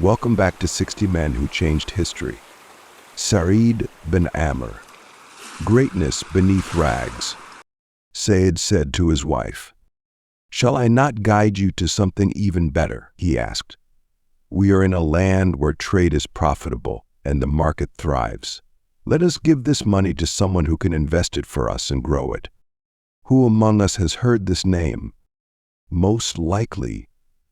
Welcome back to 60 Men Who Changed History. Sa'id bin Amr. Greatness beneath rags. Said said to his wife, "Shall I not guide you to something even better?" he asked. "We are in a land where trade is profitable and the market thrives. Let us give this money to someone who can invest it for us and grow it. Who among us has heard this name? Most likely,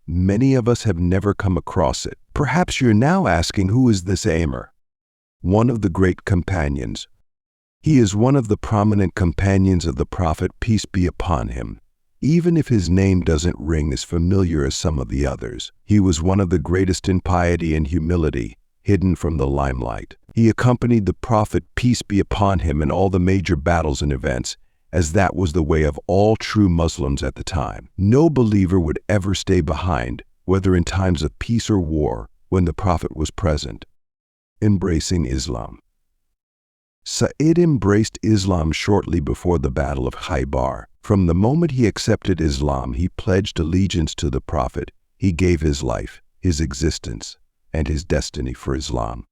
many of us have never come across it. Perhaps you're now asking, who is this Amr? One of the great companions. He is one of the prominent companions of the Prophet, peace be upon him. Even if his name doesn't ring as familiar as some of the others, he was one of the greatest in piety and humility, hidden from the limelight. He accompanied the Prophet, peace be upon him, in all the major battles and events, as that was the way of all true Muslims at the time. No believer would ever stay behind, whether in times of peace or war, when the Prophet was present. Embracing Islam. Sa'id embraced Islam shortly before the Battle of Khaybar. From the moment he accepted Islam, he pledged allegiance to the Prophet. He gave his life, his existence, and his destiny for Islam.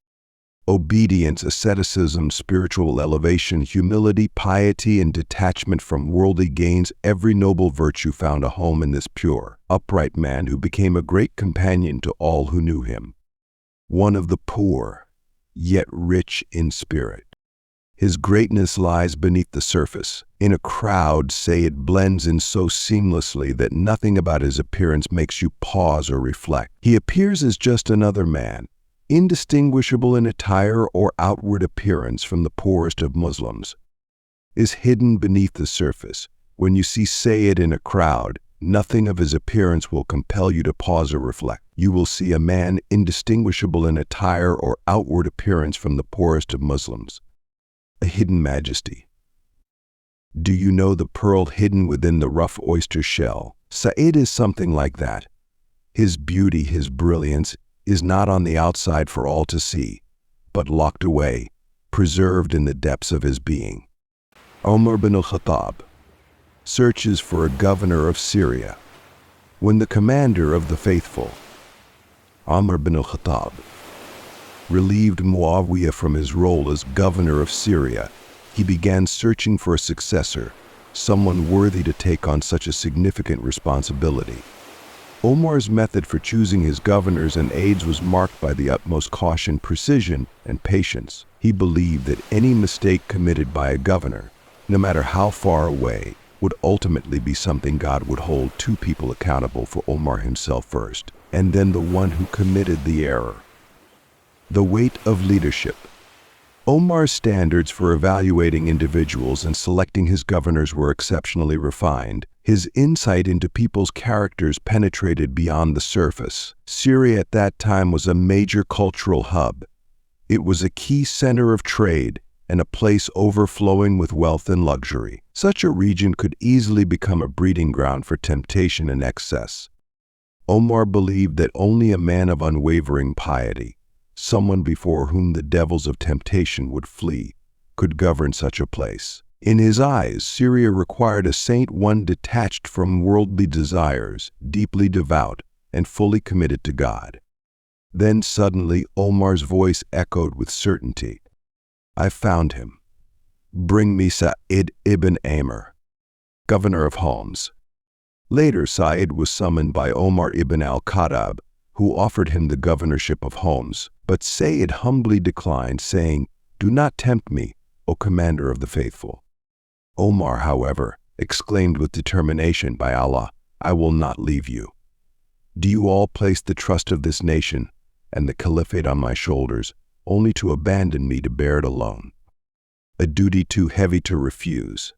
Obedience, asceticism, spiritual elevation, humility, piety, and detachment from worldly gains, every noble virtue found a home in this pure, upright man who became a great companion to all who knew him. One of the poor, yet rich in spirit. His greatness lies beneath the surface. In a crowd, Sayyid blends in so seamlessly that nothing about his appearance makes you pause or reflect. He appears as just another man, indistinguishable in attire or outward appearance from the poorest of Muslims. Is hidden beneath the surface. When you see Sayyid in a crowd, nothing of his appearance will compel you to pause or reflect. You will see a man indistinguishable in attire or outward appearance from the poorest of Muslims. A hidden majesty. Do you know the pearl hidden within the rough oyster shell? Sa'id is something like that. His beauty, his brilliance, is not on the outside for all to see, but locked away, preserved in the depths of his being. Umar bin al-Khattab searches for a governor of Syria. When the commander of the faithful, Umar bin al-Khattab, relieved Muawiyah from his role as governor of Syria, he began searching for a successor, someone worthy to take on such a significant responsibility. Omar's method for choosing his governors and aides was marked by the utmost caution, precision, and patience. He believed that any mistake committed by a governor, no matter how far away, would ultimately be something God would hold two people accountable for: Omar himself first, and then the one who committed the error. The weight of leadership. Omar's standards for evaluating individuals and selecting his governors were exceptionally refined. His insight into people's characters penetrated beyond the surface. Syria at that time was a major cultural hub. It was a key center of trade and a place overflowing with wealth and luxury. Such a region could easily become a breeding ground for temptation and excess. Omar believed that only a man of unwavering piety, someone before whom the devils of temptation would flee, could govern such a place. In his eyes, Syria required a saint, one detached from worldly desires, deeply devout, and fully committed to God. Then suddenly Omar's voice echoed with certainty. "I found him. Bring me Sa'id ibn Amr, governor of Homs." Later, Sa'id was summoned by Omar ibn al-Khattab, who offered him the governorship of Homs. But Sayyid humbly declined, saying, "Do not tempt me, O commander of the faithful." Omar, however, exclaimed with determination, "By Allah, I will not leave you. Do you all place the trust of this nation and the caliphate on my shoulders, only to abandon me to bear it alone? A duty too heavy to refuse."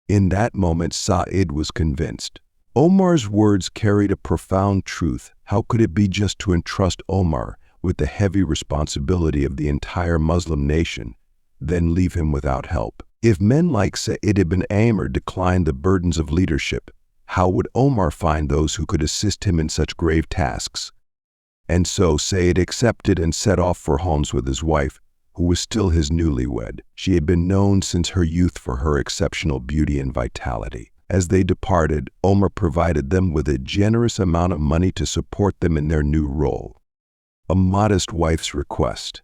In that moment, Sa'id was convinced. Omar's words carried a profound truth. How could it be just to entrust Omar with the heavy responsibility of the entire Muslim nation, then leave him without help? If men like Sa'id ibn Amr declined the burdens of leadership, how would Omar find those who could assist him in such grave tasks? And so Sa'id accepted and set off for Homs with his wife, who was still his newlywed. She had been known since her youth for her exceptional beauty and vitality. As they departed, Omar provided them with a generous amount of money to support them in their new role. a modest wife's request.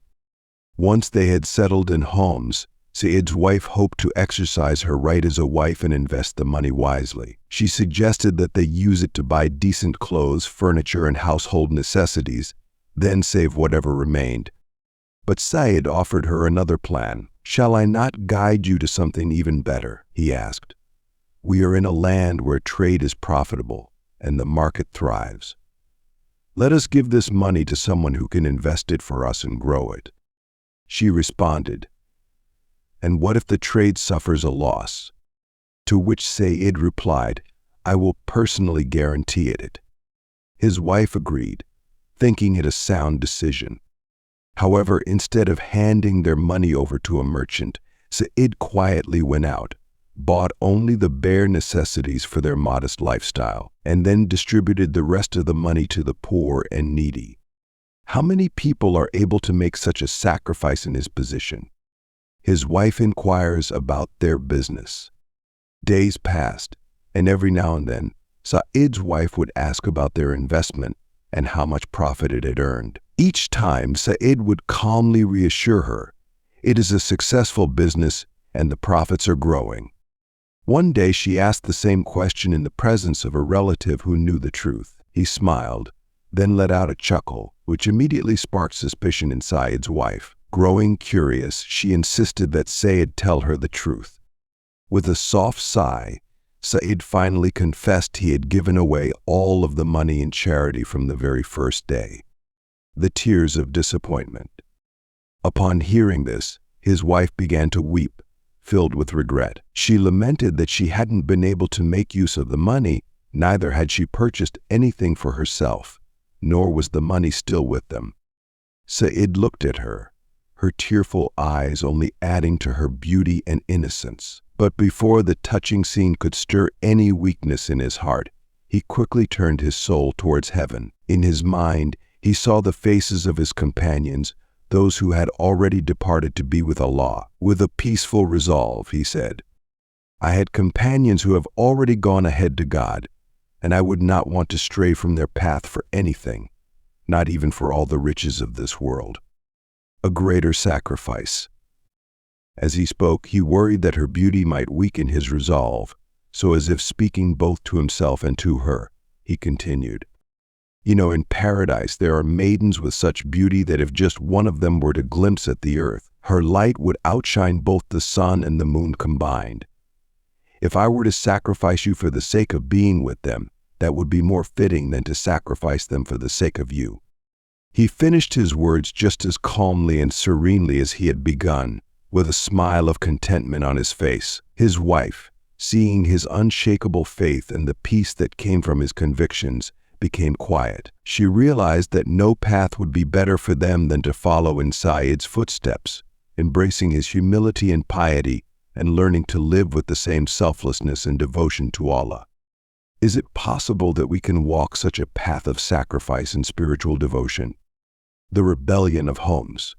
Once they had settled in homes, Said's wife hoped to exercise her right as a wife and invest the money wisely. She suggested that they use it to buy decent clothes, furniture, and household necessities, then save whatever remained. But Said offered her another plan. "Shall I not guide you to something even better?" he asked. "We are in a land where trade is profitable and the market thrives. Let us give this money to someone who can invest it for us and grow it." She responded, "And what if the trade suffers a loss?" To which Said replied, "I will personally guarantee it." His wife agreed, thinking it a sound decision. However, instead of handing their money over to a merchant, Said quietly went out, bought only the bare necessities for their modest lifestyle, and then distributed the rest of the money to the poor and needy. How many people are able to make such a sacrifice in his position? His wife inquires about their business. Days passed, and every now and then, Said's wife would ask about their investment and how much profit it had earned. Each time, Said would calmly reassure her, "It is a successful business and the profits are growing." One day she asked the same question in the presence of a relative who knew the truth. He smiled, then let out a chuckle, which immediately sparked suspicion in Said's wife. Growing curious, she insisted that Said tell her the truth. With a soft sigh, Said finally confessed he had given away all of the money in charity from the very first day. The tears of disappointment. Upon hearing this, his wife began to weep, filled with regret. She lamented that she hadn't been able to make use of the money, neither had she purchased anything for herself, nor was the money still with them. Said looked at her, her tearful eyes only adding to her beauty and innocence. But before the touching scene could stir any weakness in his heart, he quickly turned his soul towards heaven. In his mind, he saw the faces of his companions, those who had already departed to be with Allah. With a peaceful resolve, he said, "I had companions who have already gone ahead to God, and I would not want to stray from their path for anything, not even for all the riches of this world. A greater sacrifice." As he spoke, he worried that her beauty might weaken his resolve, so as if speaking both to himself and to her, he continued, In paradise there are maidens with such beauty that if just one of them were to glimpse at the earth, her light would outshine both the sun and the moon combined. If I were to sacrifice you for the sake of being with them, that would be more fitting than to sacrifice them for the sake of you." He finished his words just as calmly and serenely as he had begun, with a smile of contentment on his face. His wife, seeing his unshakable faith and the peace that came from his convictions, became quiet. She realized that no path would be better for them than to follow in Said's footsteps, embracing his humility and piety and learning to live with the same selflessness and devotion to Allah. Is it possible that we can walk such a path of sacrifice and spiritual devotion? The rebellion of Homs.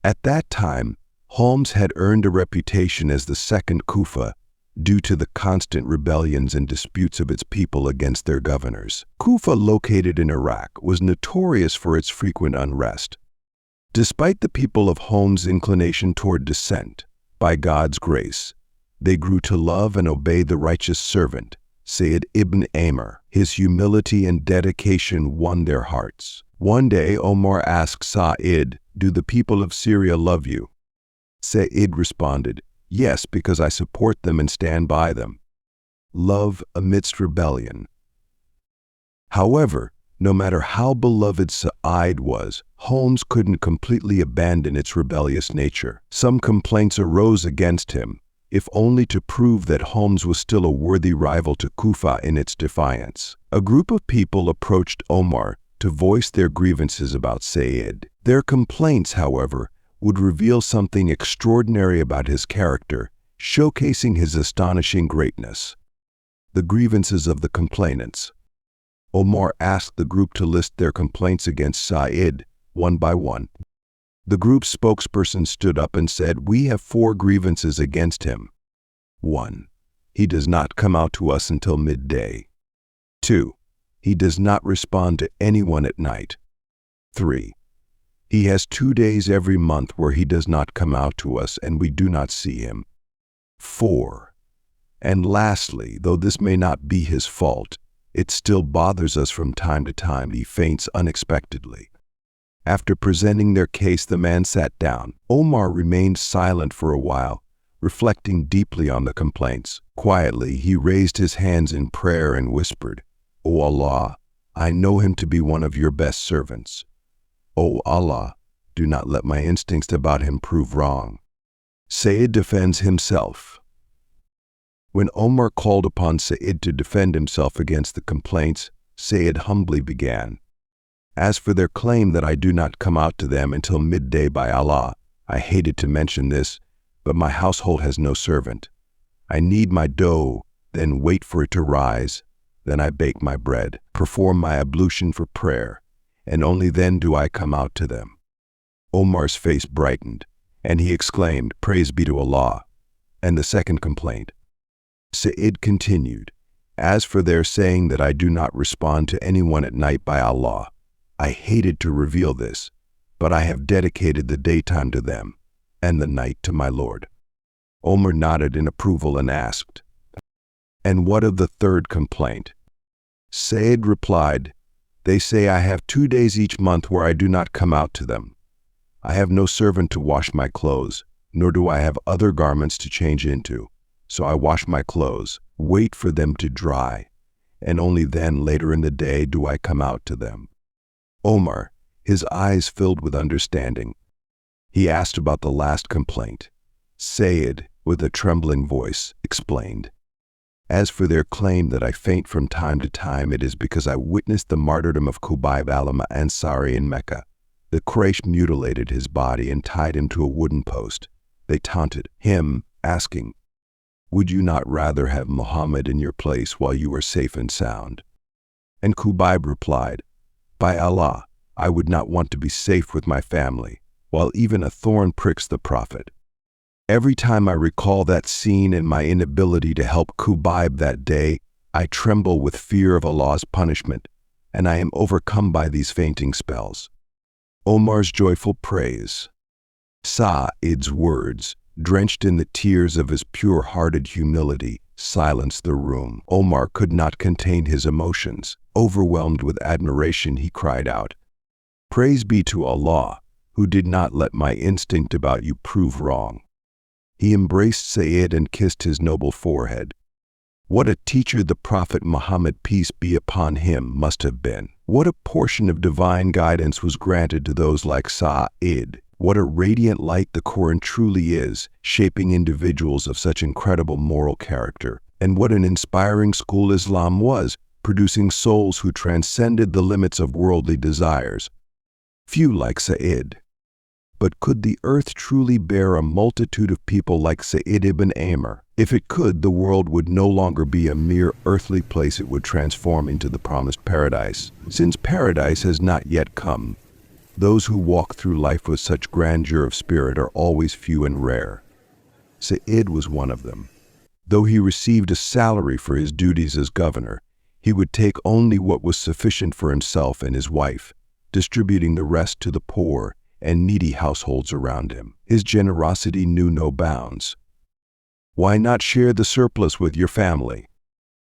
At that time, Homs had earned a reputation as the second Kufa, due to the constant rebellions and disputes of its people against their governors. Kufa, located in Iraq, was notorious for its frequent unrest. Despite the people of Homs' inclination toward dissent, by God's grace, they grew to love and obey the righteous servant, Sayyid ibn Amr. His humility and dedication won their hearts. One day, Omar asked Said, "Do the people of Syria love you?" Said responded, "Yes, because I support them and stand by them." Love amidst rebellion. However, no matter how beloved Said was, Homs couldn't completely abandon its rebellious nature. Some complaints arose against him, if only to prove that Homs was still a worthy rival to Kufa in its defiance. A group of people approached Omar to voice their grievances about Said. Their complaints, however, would reveal something extraordinary about his character, showcasing his astonishing greatness. The grievances of the complainants. Omar asked the group to list their complaints against Said, one by one. The group's spokesperson stood up and said, "We have 4 grievances against him. 1. He does not come out to us until midday. 2. He does not respond to anyone at night. 3. He has 2 days every month where he does not come out to us and we do not see him. 4. And lastly, though this may not be his fault, it still bothers us from time to time. He faints unexpectedly. After presenting their case, the man sat down. Omar remained silent for a while, reflecting deeply on the complaints. Quietly, he raised his hands in prayer and whispered, "O Allah, I know him to be one of your best servants. O Allah, do not let my instincts about him prove wrong." Sayyid defends himself. When Omar called upon Sayyid to defend himself against the complaints, Sayyid humbly began, "As for their claim that I do not come out to them until midday, by Allah, I hated to mention this, but my household has no servant. I knead my dough, then wait for it to rise. Then I bake my bread, perform my ablution for prayer, and only then do I come out to them." Omar's face brightened, and he exclaimed, "Praise be to Allah." And the second complaint. Sayyid continued, "As for their saying that I do not respond to anyone at night, by Allah, I hated to reveal this, but I have dedicated the daytime to them, and the night to my Lord." Omar nodded in approval and asked, "And what of the third complaint?" Sayyid replied, "They say I have 2 days each month where I do not come out to them. I have no servant to wash my clothes, nor do I have other garments to change into. So I wash my clothes, wait for them to dry, and only then later in the day do I come out to them." Omar, his eyes filled with understanding, he asked about the last complaint. Sayyid, with a trembling voice, explained, "As for their claim that I faint from time to time, it is because I witnessed the martyrdom of Khubayb al-Ansari in Mecca. The Quraysh mutilated his body and tied him to a wooden post. They taunted him, asking, 'Would you not rather have Muhammad in your place while you are safe and sound?' And Khubayb replied, 'By Allah, I would not want to be safe with my family, while even a thorn pricks the Prophet.' Every time I recall that scene and my inability to help Khubayb that day, I tremble with fear of Allah's punishment, and I am overcome by these fainting spells." Omar's joyful praise. Sa'id's words, drenched in the tears of his pure-hearted humility, silenced the room. Omar could not contain his emotions. Overwhelmed with admiration, he cried out, "Praise be to Allah, who did not let my instinct about you prove wrong." He embraced Sayyid and kissed his noble forehead. What a teacher the Prophet Muhammad, peace be upon him, must have been. What a portion of divine guidance was granted to those like Sa'id. What a radiant light the Quran truly is, shaping individuals of such incredible moral character. And what an inspiring school Islam was, producing souls who transcended the limits of worldly desires. Few like Sa'id. But could the earth truly bear a multitude of people like Sayyid ibn Amr? If it could, the world would no longer be a mere earthly place. It would transform into the promised paradise. Since paradise has not yet come, those who walk through life with such grandeur of spirit are always few and rare. Sayyid was one of them. Though he received a salary for his duties as governor, he would take only what was sufficient for himself and his wife, distributing the rest to the poor and needy households around him. His generosity knew no bounds. Why not share the surplus with your family?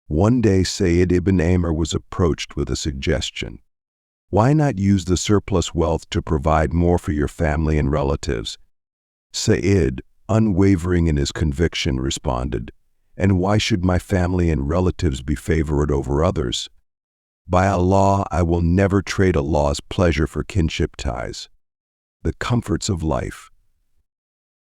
One day Sayyid ibn Amr was approached with a suggestion. Why not use the surplus wealth to provide more for your family and relatives? Sayyid, unwavering in his conviction, responded, "And why should my family and relatives be favored over others? By Allah, I will never trade Allah's pleasure for kinship ties." The comforts of life.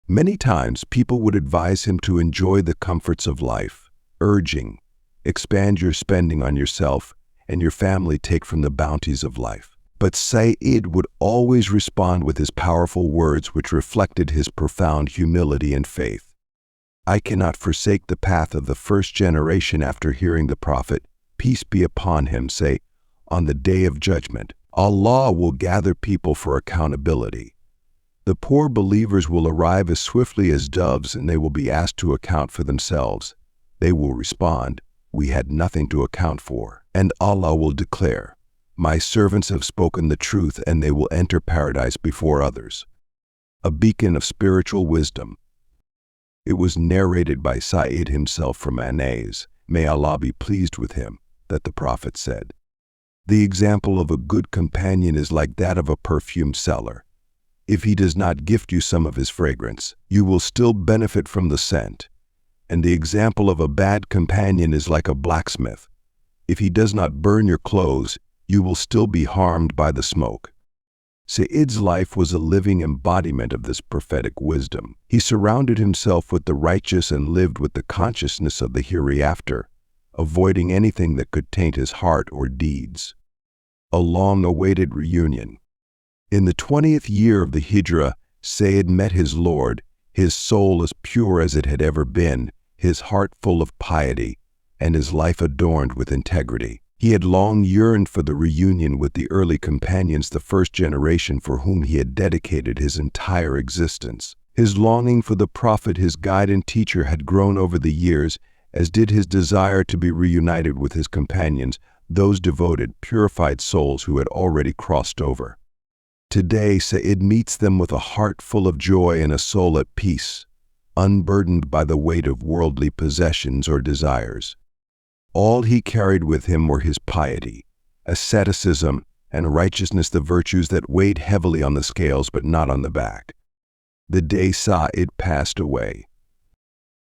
Many times people would advise him to enjoy the comforts of life, urging, "Expand your spending on yourself, and your family take from the bounties of life." But Sayyid would always respond with his powerful words, which reflected his profound humility and faith. "I cannot forsake the path of the first generation." After hearing the Prophet, peace be upon him, say, "On the day of judgment, Allah will gather people for accountability. The poor believers will arrive as swiftly as doves, and they will be asked to account for themselves. They will respond, 'We had nothing to account for.' And Allah will declare, My servants have spoken the truth, and they will enter paradise before others. A beacon of spiritual wisdom. It was narrated by Sa'id himself from Anas, may Allah be pleased with him, that the Prophet said, "The example of a good companion is like that of a perfume seller. If he does not gift you some of his fragrance, you will still benefit from the scent. And the example of a bad companion is like a blacksmith. If he does not burn your clothes, you will still be harmed by the smoke." Sa'id's life was a living embodiment of this prophetic wisdom. He surrounded himself with the righteous and lived with the consciousness of the hereafter, avoiding anything that could taint his heart or deeds. A long-awaited reunion. In the 20th year of the Hijrah, Sa'id met his Lord, his soul as pure as it had ever been, his heart full of piety, and his life adorned with integrity. He had long yearned for the reunion with the early companions, the first generation for whom he had dedicated his entire existence. His longing for the Prophet, his guide and teacher, had grown over the years, as did his desire to be reunited with his companions, those devoted, purified souls who had already crossed over. Today, Sa'id meets them with a heart full of joy and a soul at peace, unburdened by the weight of worldly possessions or desires. All he carried with him were his piety, asceticism, and righteousness, the virtues that weighed heavily on the scales but not on the back. The day Sa'id passed away.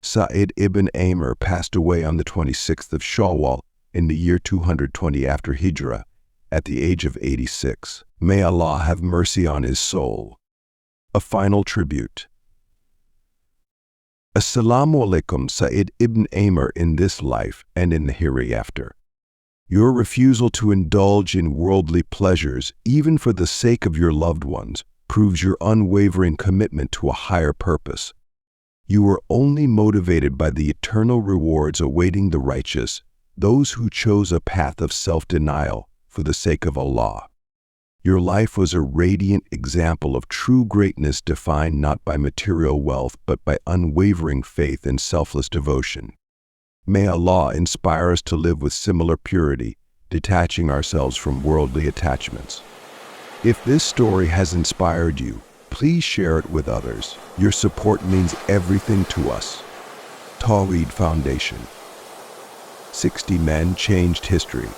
Sa'id ibn Amr passed away on the 26th of Shawwal in the year 220 after Hijrah, at the age of 86. May Allah have mercy on his soul. A final tribute. Assalamu alaikum, Sa'id ibn Amr, in this life and in the hereafter. Your refusal to indulge in worldly pleasures, even for the sake of your loved ones, proves your unwavering commitment to a higher purpose. You were only motivated by the eternal rewards awaiting the righteous, those who chose a path of self-denial for the sake of Allah. Your life was a radiant example of true greatness, defined not by material wealth but by unwavering faith and selfless devotion. May Allah inspire us to live with similar purity, detaching ourselves from worldly attachments. If this story has inspired you, please share it with others. Your support means everything to us. Tawheed Foundation. 60 men changed history.